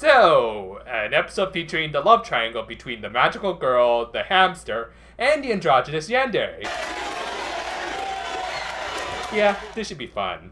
So, an episode featuring the love triangle between the magical girl, the hamster, and the androgynous yandere. Yeah, this should be fun.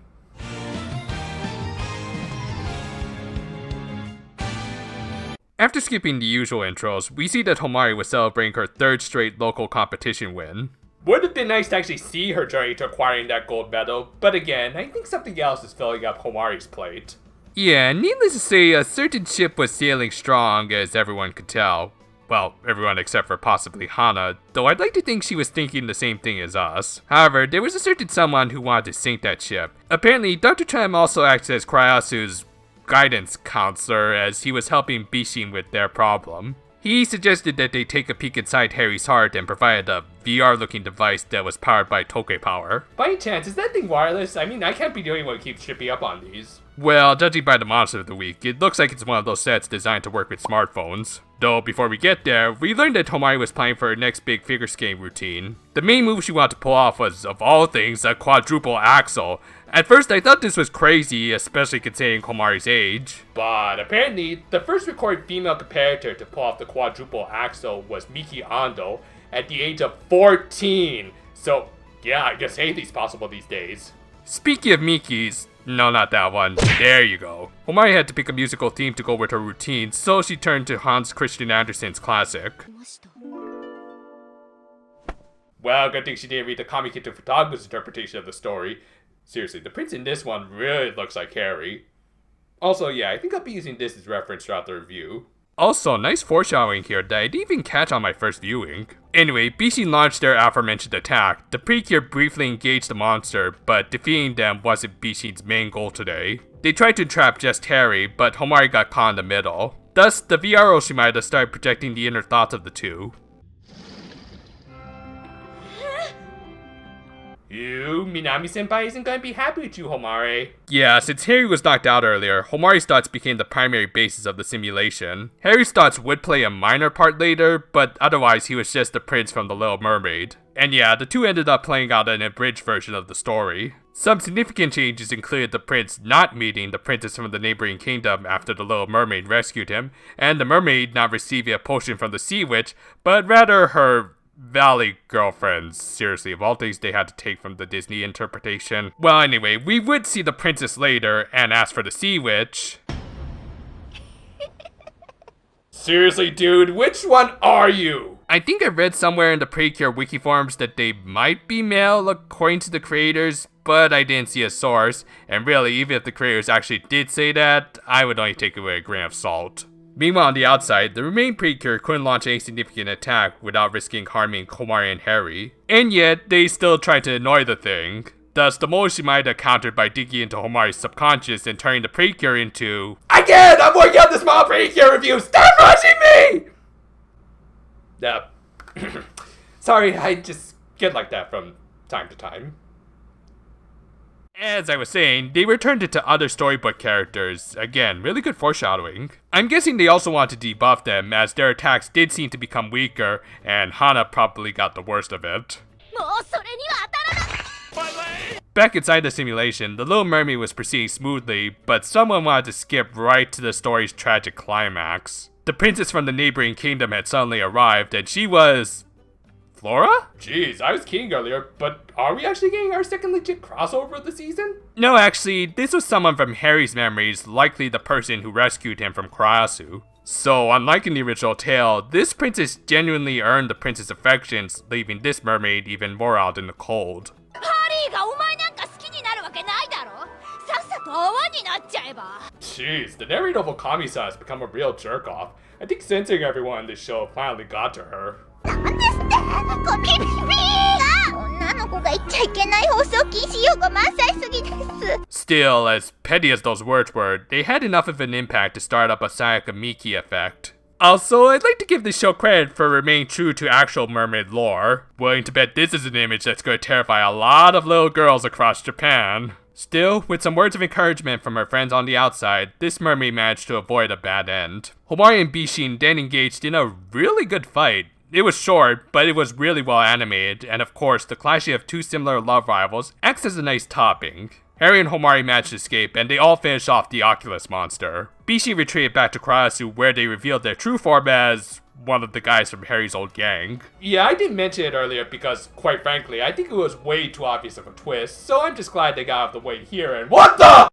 After skipping the usual intros, we see that Homari was celebrating her third straight local competition win. Would have been nice to actually see her journey to acquiring that gold medal, but again, I think something else is filling up Homari's plate. Yeah, needless to say, a certain ship was sailing strong, as everyone could tell. Well, everyone except for possibly Hana, though I'd like to think she was thinking the same thing as us. However, there was a certain someone who wanted to sink that ship. Apparently, Dr. Tram also acts as Kryasu's guidance counselor, as he was helping Bishin with their problem. He suggested that they take a peek inside Harry's heart and provided a VR-looking device that was powered by Toke power. By any chance, is that thing wireless? I mean, I can't be the only one who keeps tripping up on these. Well, judging by the monster of the week, it looks like it's one of those sets designed to work with smartphones. Though, before we get there, we learned that Homari was planning for her next big figure skating routine. The main move she wanted to pull off was, of all things, a quadruple axel. At first, I thought this was crazy, especially considering Homari's age. But apparently, the first recorded female competitor to pull off the quadruple axel was Miki Ando at the age of 14. So, yeah, I guess anything's possible these days. Speaking of Miki's, no, not that one. There you go. Homari had to pick a musical theme to go with her routine, so she turned to Hans Christian Andersen's classic. Well, good thing she didn't read the Kamikito Futaga's interpretation of the story. Seriously, the prince in this one really looks like Harry. Also, yeah, I think I'll be using this as reference throughout the review. Also, nice foreshadowing here that I didn't even catch on my first viewing. Anyway, Bishin launched their aforementioned attack. The Precure briefly engaged the monster, but defeating them wasn't Bishin's main goal today. They tried to trap just Harry, but Homari got caught in the middle. Thus, the VR Oshimida started projecting the inner thoughts of the two. Minami-senpai isn't gonna be happy with you, Homari. Yeah, since Harry was knocked out earlier, Homari's thoughts became the primary basis of the simulation. Harry's thoughts would play a minor part later, but otherwise he was just the prince from the Little Mermaid. And yeah, the two ended up playing out an abridged version of the story. Some significant changes included the prince not meeting the princess from the neighboring kingdom after the Little Mermaid rescued him, and the mermaid not receiving a potion from the sea witch, but rather her Valley girlfriends. Seriously, of all things they had to take from the Disney interpretation. Well, anyway, we would see the princess later, and ask for the sea witch. Seriously, dude, which one are you? I think I read somewhere in the Precure wiki forums that they might be male according to the creators, but I didn't see a source, and really, even if the creators actually did say that, I would only take it with a grain of salt. Meanwhile, on the outside, the remaining Precure couldn't launch any significant attack without risking harming Homari and Harry. And yet, they still tried to annoy the thing. Thus, the Moshimida countered by digging into Homari's subconscious and turning the Precure into... Again! I'm working on the small Precure review! Stop rushing me! Sorry, I just get like that from time to time. As I was saying, they returned it to other storybook characters. Again, really good foreshadowing. I'm guessing they also want to debuff them, as their attacks did seem to become weaker, and Hana probably got the worst of it. Back inside the simulation, the Little Mermaid was proceeding smoothly, but someone wanted to skip right to the story's tragic climax. The princess from the neighboring kingdom had suddenly arrived, and she was... Flora? Jeez, I was kidding earlier, but are we actually getting our second legit crossover of the season? No, actually, this was someone from Harry's memories, likely the person who rescued him from Kryasu. So, unlike in the original tale, this princess genuinely earned the prince's affections, leaving this mermaid even more out in the cold. Jeez, the narrator of Okami-san has become a real jerk-off. I think censoring everyone in this show finally got to her. Still, as petty as those words were, they had enough of an impact to start up a Sayaka Miki effect. Also, I'd like to give this show credit for remaining true to actual mermaid lore. Willing to bet this is an image that's going to terrify a lot of little girls across Japan. Still, with some words of encouragement from her friends on the outside, this mermaid managed to avoid a bad end. Homari and Bishin then engaged in a really good fight. It was short, but it was really well animated, and of course, the clashing of two similar love rivals acts as a nice topping. Harry and Homari managed to escape, and they all finish off the Oculus monster. Bishi retreated back to Karasu where they revealed their true form as one of the guys from Harry's old gang. Yeah, I didn't mention it earlier because, quite frankly, I think it was way too obvious of a twist, so I'm just glad they got out of the way here and what the?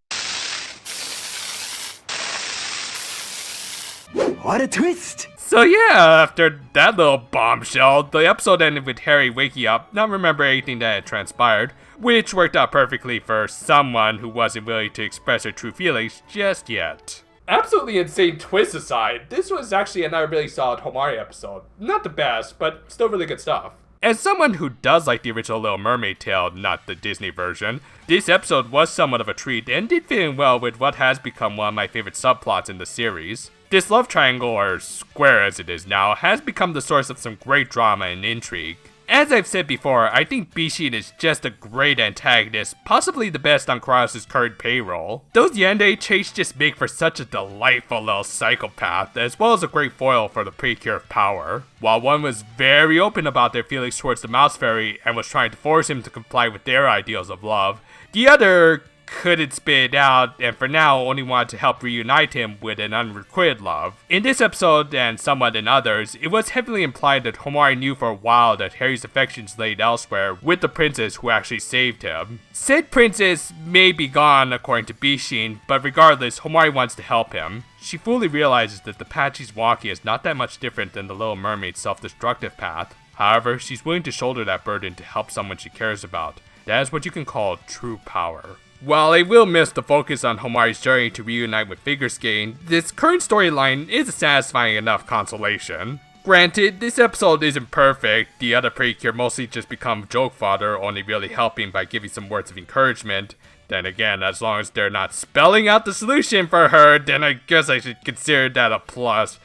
What a twist! So yeah, after that little bombshell, the episode ended with Harry waking up, not remembering anything that had transpired, which worked out perfectly for someone who wasn't willing to express her true feelings just yet. Absolutely insane twist aside, this was actually another really solid Homari episode. Not the best, but still really good stuff. As someone who does like the original Little Mermaid tale, not the Disney version, this episode was somewhat of a treat and did fit in well with what has become one of my favorite subplots in the series. This love triangle, or square as it is now, has become the source of some great drama and intrigue. As I've said before, I think Bishin is just a great antagonist, possibly the best on Kurasu's current payroll. Those Yandere traits just make for such a delightful little psychopath, as well as a great foil for the Precure of Power. While one was very open about their feelings towards the Mouse Fairy and was trying to force him to comply with their ideals of love, the other couldn't spit it out, and for now only wanted to help reunite him with an unrequited love. In this episode, and somewhat in others, it was heavily implied that Homari knew for a while that Harry's affections laid elsewhere with the princess who actually saved him. Said princess may be gone according to Bishin, but regardless, Homari wants to help him. She fully realizes that the path she's walking is not that much different than the Little Mermaid's self-destructive path. However, she's willing to shoulder that burden to help someone she cares about. That is what you can call true power. While I will miss the focus on Homari's journey to reunite with Figurescape, this current storyline is a satisfying enough consolation. Granted, this episode isn't perfect, the other Precure mostly just become joke fodder, only really helping by giving some words of encouragement. Then again, as long as they're not spelling out the solution for her, then I guess I should consider that a plus.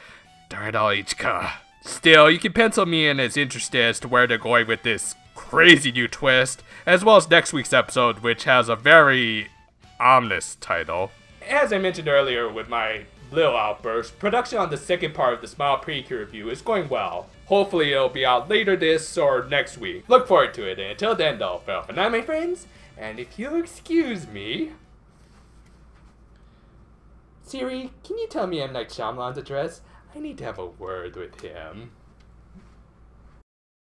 Darn it all, Ichika. Still, you can pencil me in as interested as to where they're going with this crazy new twist, as well as next week's episode, which has a very ominous title. As I mentioned earlier with my little outburst, production on the second part of the Smile Precure review is going well. Hopefully it'll be out later this or next week. Look forward to it, and until then though, farewell for now my friends, and if you'll excuse me... Siri, can you tell me M. Night Shyamalan's address? I need to have a word with him.